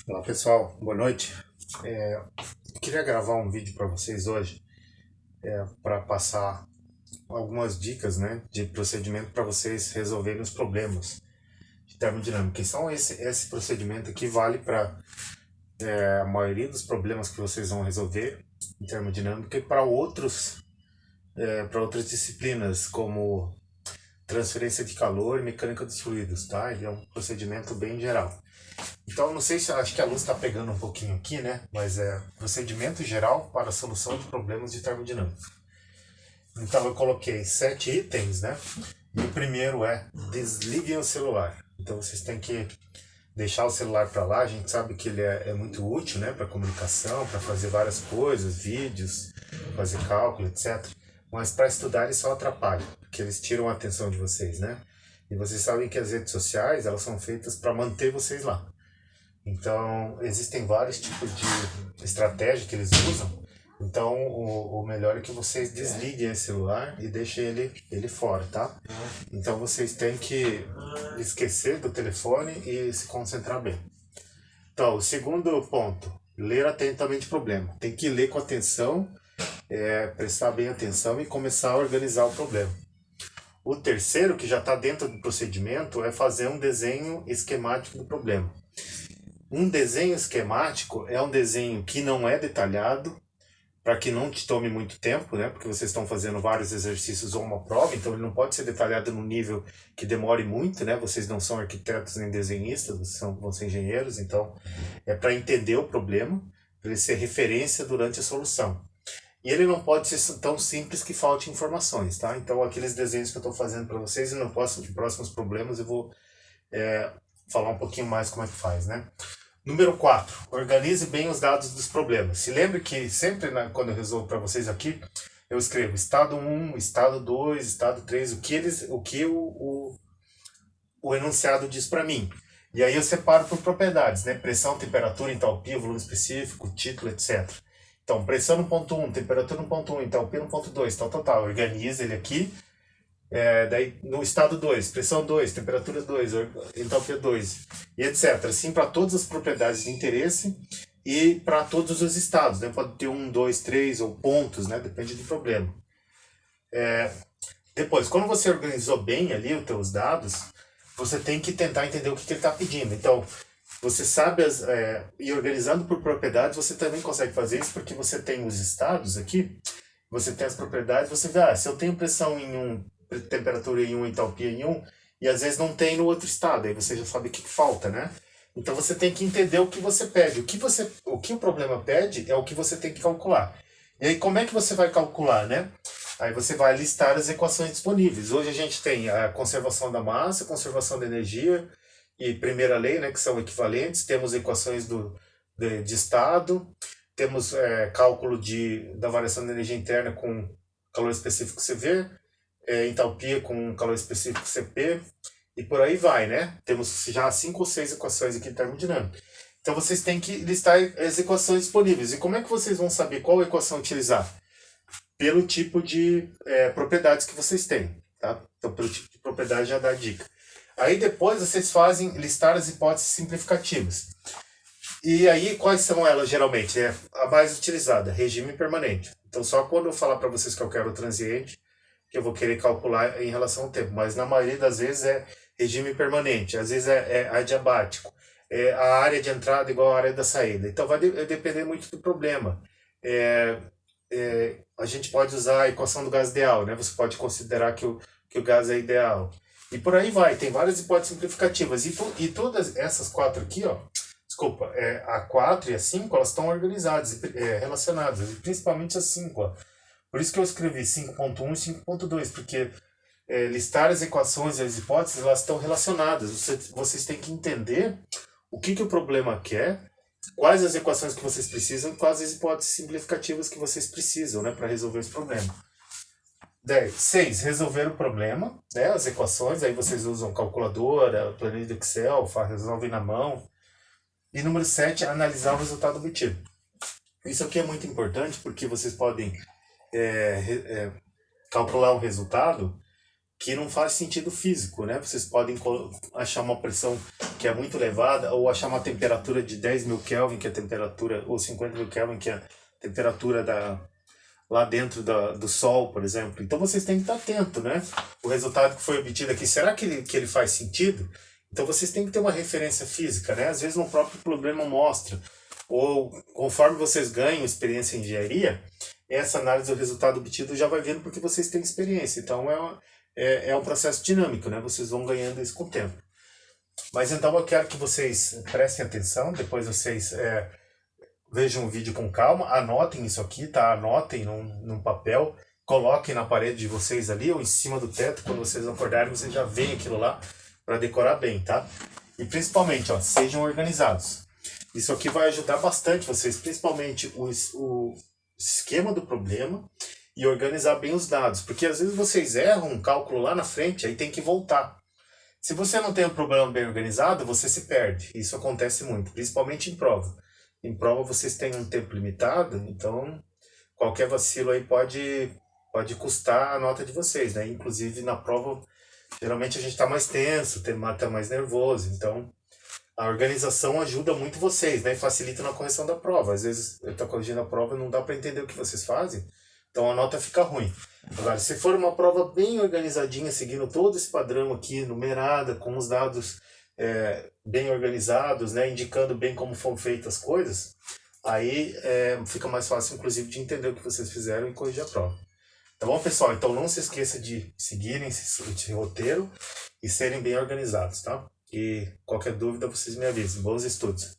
Olá pessoal, boa noite. Eu queria gravar um vídeo para vocês hoje para passar algumas dicas, né, de procedimento para vocês resolverem os problemas de termodinâmica. E são esse procedimento aqui vale para a maioria dos problemas que vocês vão resolver em termodinâmica e para outras disciplinas como transferência de calor e mecânica dos fluidos, tá? Ele é um procedimento bem geral. Então, não sei se acho que a luz está pegando um pouquinho aqui, né? Mas é procedimento geral para a solução de problemas de termodinâmica. Então, eu coloquei 7 itens, né? E o primeiro é desliguem o celular. Então, vocês têm que deixar o celular para lá. A gente sabe que ele é muito útil, né? Para comunicação, para fazer várias coisas, vídeos, fazer cálculo, etc. Mas para estudar ele só atrapalha, porque eles tiram a atenção de vocês, né? E vocês sabem que as redes sociais, elas são feitas para manter vocês lá. Então, existem vários tipos de estratégia que eles usam. Então, o melhor é que vocês desliguem esse celular e deixem ele fora, tá? Então, vocês têm que esquecer do telefone e se concentrar bem. Então, o segundo ponto, ler atentamente o problema. Tem que ler com atenção, prestar bem atenção e começar a organizar o problema. O terceiro, que já está dentro do procedimento, é fazer um desenho esquemático do problema. Um desenho esquemático é um desenho que não é detalhado, para que não te tome muito tempo, né? Porque vocês estão fazendo vários exercícios ou uma prova, então ele não pode ser detalhado num nível que demore muito, né? Vocês não são arquitetos nem desenhistas, vão ser engenheiros, então é para entender o problema, para ele ser referência durante a solução. E ele não pode ser tão simples que falte informações, tá? Então aqueles desenhos que eu estou fazendo para vocês, e no próximos problemas eu vou falar um pouquinho mais como é que faz, né? Número 4, organize bem os dados dos problemas. Se lembre que sempre quando eu resolvo para vocês aqui, eu escrevo estado 1, estado 2, estado 3, o que o enunciado diz para mim. E aí eu separo por propriedades, né? Pressão, temperatura, entalpia, volume específico, título, etc. Então, pressão no ponto 1, temperatura no ponto 1, entalpia no ponto 2, tal. Organiza ele aqui. Daí no estado 2, pressão 2, temperatura 2, entalpia 2, e etc. Assim para todas as propriedades de interesse e para todos os estados, né? Pode ter 1, 2, 3 ou pontos, né? Depende do problema. Depois, quando você organizou bem ali os teus dados, você tem que tentar entender o que ele está pedindo. Então, você sabe, e organizando por propriedades, você também consegue fazer isso porque você tem os estados aqui, você tem as propriedades, você vê, se eu tenho pressão em um, temperatura em um, entalpia em um, e às vezes não tem no outro estado, aí você já sabe o que falta, né? Então você tem que entender o que você pede. O que o problema pede é o que você tem que calcular. E aí como é que você vai calcular, né? Aí você vai listar as equações disponíveis. Hoje a gente tem a conservação da massa, conservação da energia e primeira lei, né, que são equivalentes. Temos equações de estado, temos cálculo da variação da energia interna com calor específico CV, entalpia com calor específico CP, e por aí vai, né? Temos já 5 ou 6 equações aqui de termodinâmica. Então vocês têm que listar as equações disponíveis. E como é que vocês vão saber qual equação utilizar? Pelo tipo de propriedades que vocês têm, tá? Então pelo tipo de propriedade já dá a dica. Aí depois vocês fazem listar as hipóteses simplificativas. E aí, quais são elas geralmente? É a mais utilizada, regime permanente. Então, só quando eu falar para vocês que eu quero o transiente, que eu vou querer calcular em relação ao tempo. Mas na maioria das vezes é regime permanente, às vezes é adiabático. É a área de entrada igual à área da saída. Então, vai depender muito do problema. A gente pode usar a equação do gás ideal, né? Você pode considerar que o gás é ideal. E por aí vai, tem várias hipóteses simplificativas. E todas essas 4 aqui, ó, desculpa, a 4 e a 5, elas estão organizadas, relacionadas, e principalmente a 5. Ó. Por isso que eu escrevi 5.1 e 5.2, porque listar as equações e as hipóteses, elas estão relacionadas. Vocês têm que entender o que o problema quer, quais as equações que vocês precisam e quais as hipóteses simplificativas que vocês precisam, né, para resolver esse problema. 6. Resolver o problema, né, as equações, aí vocês usam calculadora, planilha do Excel, resolvem na mão. E número 7, analisar o resultado obtido. Isso aqui é muito importante porque vocês podem calcular o resultado que não faz sentido físico, né? Vocês podem achar uma pressão que é muito elevada, ou achar uma temperatura de 10.000 Kelvin, que é a temperatura, ou 50.000 Kelvin, que é a temperatura lá dentro do Sol, por exemplo. Então vocês têm que estar atento, né? O resultado que foi obtido aqui, será que ele faz sentido? Então vocês têm que ter uma referência física, né? Às vezes no próprio problema mostra, ou conforme vocês ganham experiência em engenharia, essa análise do resultado obtido já vai vendo porque vocês têm experiência. Então é um processo dinâmico, né? Vocês vão ganhando isso com o tempo. Mas então eu quero que vocês prestem atenção, depois vocês vejam o vídeo com calma, anotem isso aqui, tá? Anotem num papel, coloquem na parede de vocês ali ou em cima do teto, quando vocês acordarem, vocês já veem aquilo lá para decorar bem, tá? E principalmente, ó, sejam organizados. Isso aqui vai ajudar bastante vocês, principalmente o esquema do problema e organizar bem os dados, porque às vezes vocês erram um cálculo lá na frente, aí tem que voltar. Se você não tem um problema bem organizado, você se perde. Isso acontece muito, principalmente em prova. Em prova vocês têm um tempo limitado, então qualquer vacilo aí pode custar a nota de vocês, né? Inclusive na prova, geralmente a gente está mais tenso, tá mais nervoso, então a organização ajuda muito vocês, né? E facilita na correção da prova. Às vezes eu estou corrigindo a prova e não dá para entender o que vocês fazem, então a nota fica ruim. Agora, se for uma prova bem organizadinha, seguindo todo esse padrão aqui, numerada, com os dados bem organizados, né, indicando bem como foram feitas as coisas, aí fica mais fácil, inclusive, de entender o que vocês fizeram e corrigir a prova. Tá bom, pessoal? Então não se esqueça de seguirem esse roteiro e serem bem organizados, tá? E qualquer dúvida vocês me avisem. Bons estudos!